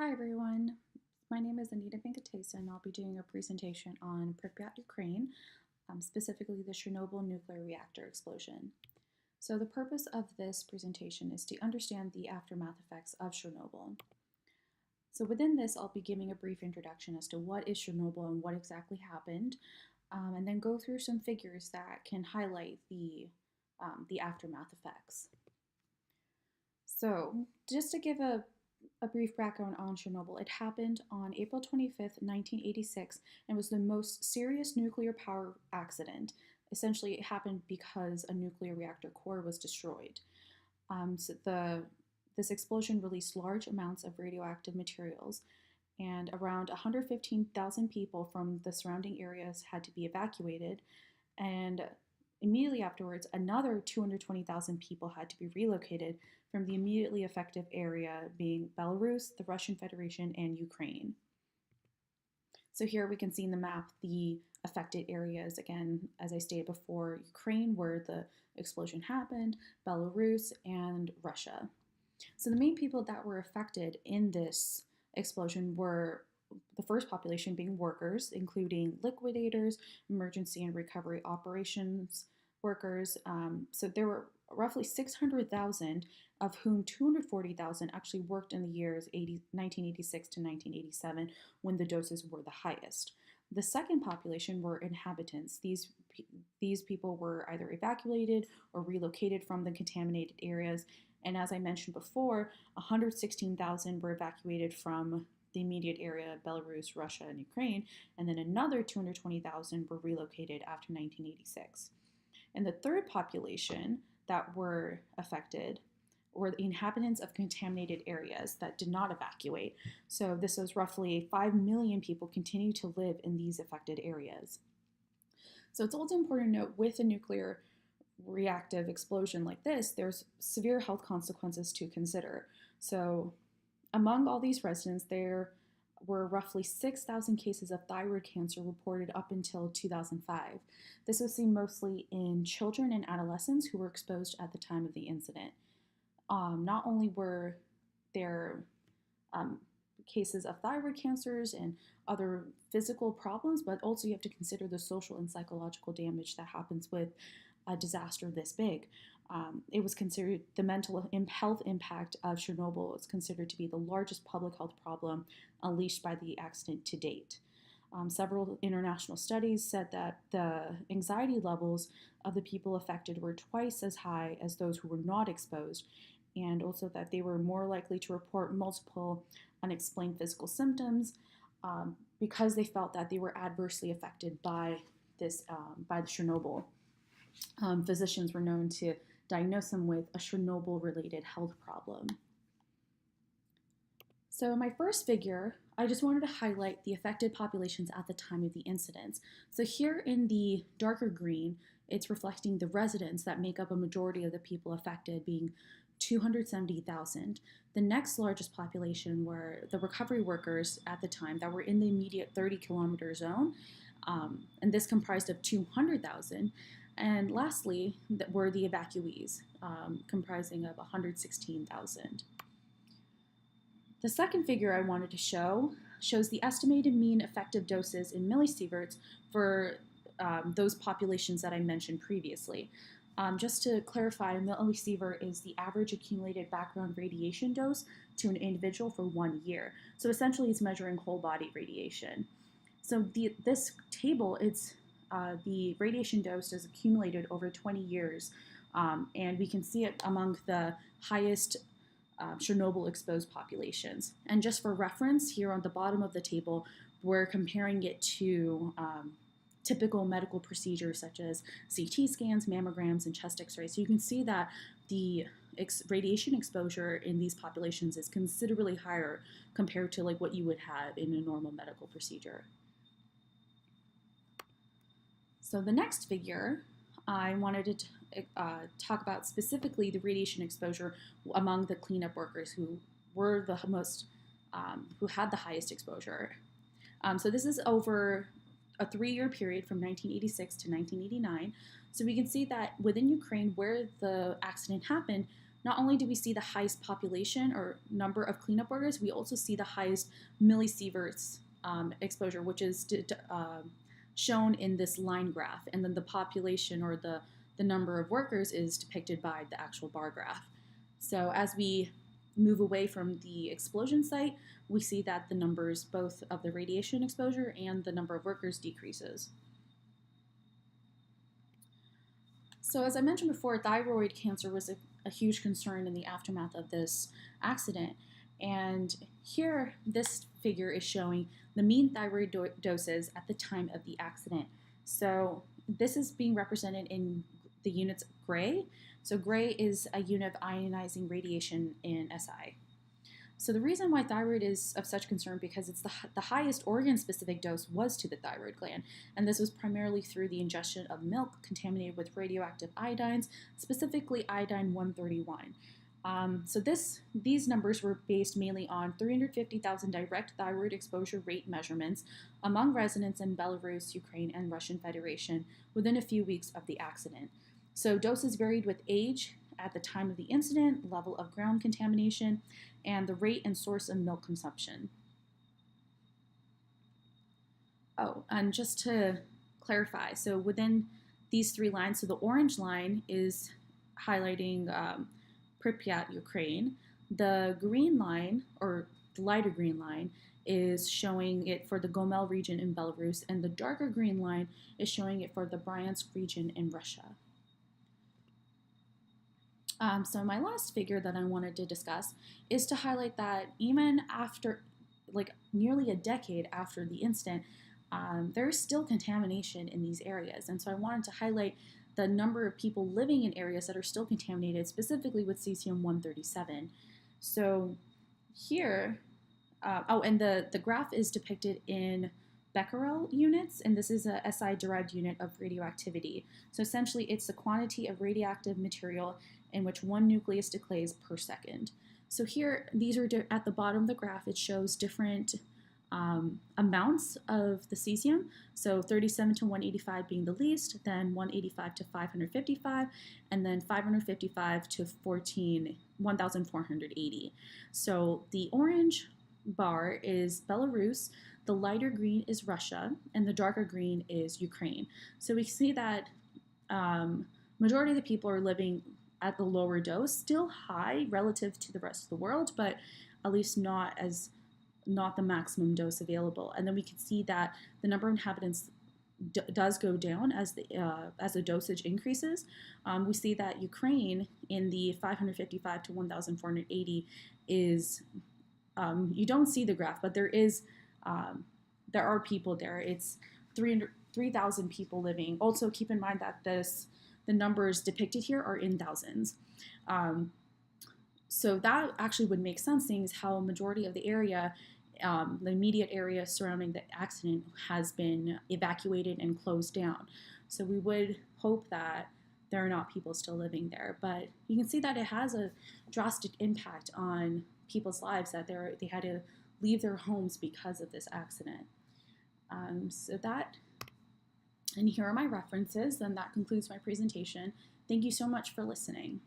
Hi everyone, my name is Anita Venkatesa and I'll be doing a presentation on Pripyat, Ukraine, specifically the Chernobyl nuclear reactor explosion. So the purpose of this presentation is to understand the aftermath effects of Chernobyl. So within this, I'll be giving a brief introduction as to what is Chernobyl and what exactly happened, and then go through some figures that can highlight the aftermath effects. So just to give a brief background on Chernobyl, it happened on April 25th, 1986, and was the most serious nuclear power accident. Essentially, it happened because a nuclear reactor core was destroyed. This explosion released large amounts of radioactive materials, and around 115,000 people from the surrounding areas had to be evacuated. And immediately afterwards, another 220,000 people had to be relocated from the immediately affected area, being Belarus, the Russian Federation, and Ukraine. So here we can see in the map the affected areas, again, as I stated before, Ukraine, where the explosion happened, Belarus, and Russia. So the main people that were affected in this explosion were the first population being workers, including liquidators, emergency and recovery operations workers. So there were roughly 600,000, of whom 240,000 actually worked in the years 1986 to 1987, when the doses were the highest. The second population were inhabitants. These people were either evacuated or relocated from the contaminated areas. And as I mentioned before, 116,000 were evacuated from the immediate area, Belarus, Russia, and Ukraine, and then another 220,000 were relocated after 1986. And the third population that were affected were the inhabitants of contaminated areas that did not evacuate. So this was roughly 5 million people continue to live in these affected areas. So it's also important to note, with a nuclear reactive explosion like this, there's severe health consequences to consider. So among all these residents, there were roughly 6,000 cases of thyroid cancer reported up until 2005. This was seen mostly in children and adolescents who were exposed at the time of the incident. Not only were there cases of thyroid cancers and other physical problems, but also you have to consider the social and psychological damage that happens with a disaster this big. It was considered, the mental health impact of Chernobyl is considered to be the largest public health problem unleashed by the accident to date. Several international studies said that the anxiety levels of the people affected were twice as high as those who were not exposed, and also that they were more likely to report multiple unexplained physical symptoms because they felt that they were adversely affected by the Chernobyl. Physicians were known to diagnose them with a Chernobyl-related health problem. So in my first figure, I just wanted to highlight the affected populations at the time of the incidents. So here in the darker green, it's reflecting the residents that make up a majority of the people affected, being 270,000. The next largest population were the recovery workers at the time that were in the immediate 30-kilometer zone, and this comprised of 200,000. And lastly, were the evacuees, comprising of 116,000. The second figure I wanted to show shows the estimated mean effective doses in millisieverts for those populations that I mentioned previously. Just to clarify, a millisievert is the average accumulated background radiation dose to an individual for 1 year. So essentially it's measuring whole body radiation. So this table, it's the radiation dose is accumulated over 20 years, and we can see it among the highest Chernobyl exposed populations. And just for reference, here on the bottom of the table, we're comparing it to typical medical procedures such as CT scans, mammograms, and chest x-rays. So you can see that the radiation exposure in these populations is considerably higher compared to like what you would have in a normal medical procedure. So the next figure, I wanted to talk about specifically the radiation exposure among the cleanup workers who were the most, who had the highest exposure. So this is over a 3-year period from 1986 to 1989. So we can see that within Ukraine, where the accident happened, not only do we see the highest population or number of cleanup workers, we also see the highest millisieverts exposure, which is shown in this line graph. And then the population or the number of workers is depicted by the actual bar graph. So as we move away from the explosion site, we see that the numbers both of the radiation exposure and the number of workers decreases. So as I mentioned before, thyroid cancer was a huge concern in the aftermath of this accident. And here, this figure is showing the mean thyroid doses at the time of the accident. So this is being represented in the units gray. So gray is a unit of ionizing radiation in SI. So the reason why thyroid is of such concern because it's the highest organ-specific dose was to the thyroid gland, and this was primarily through the ingestion of milk contaminated with radioactive iodines, specifically iodine 131. So these numbers were based mainly on 350,000 direct thyroid exposure rate measurements among residents in Belarus, Ukraine, and Russian Federation within a few weeks of the accident. So doses varied with age at the time of the incident, level of ground contamination, and the rate and source of milk consumption. Oh, and just to clarify, so within these three lines, so the orange line is highlighting Pripyat, Ukraine. The green line, or the lighter green line, is showing it for the Gomel region in Belarus, and the darker green line is showing it for the Bryansk region in Russia. So my last figure that I wanted to discuss is to highlight that even after, like nearly a decade after the incident, there's still contamination in these areas. And so I wanted to highlight the number of people living in areas that are still contaminated, specifically with cesium-137. So here, and the graph is depicted in Becquerel units, and this is a SI-derived unit of radioactivity. So essentially, it's the quantity of radioactive material in which one nucleus decays per second. So here, these are at the bottom of the graph, it shows different amounts of the cesium. So 37 to 185 being the least, then 185 to 555, and then 555 to 1,480. So the orange bar is Belarus, the lighter green is Russia, and the darker green is Ukraine. So we see that majority of the people are living at the lower dose, still high relative to the rest of the world, but at least not the maximum dose available. And then we can see that the number of inhabitants does go down as the dosage increases. We see that Ukraine in the 555 to 1,480 is, you don't see the graph, but there are people there. It's 3,000 people living. Also keep in mind that the numbers depicted here are in thousands. So that actually would make sense, seeing as how a majority of the area, the immediate area surrounding the accident, has been evacuated and closed down. So we would hope that there are not people still living there. But you can see that it has a drastic impact on people's lives, that they had to leave their homes because of this accident. And here are my references, and that concludes my presentation. Thank you so much for listening.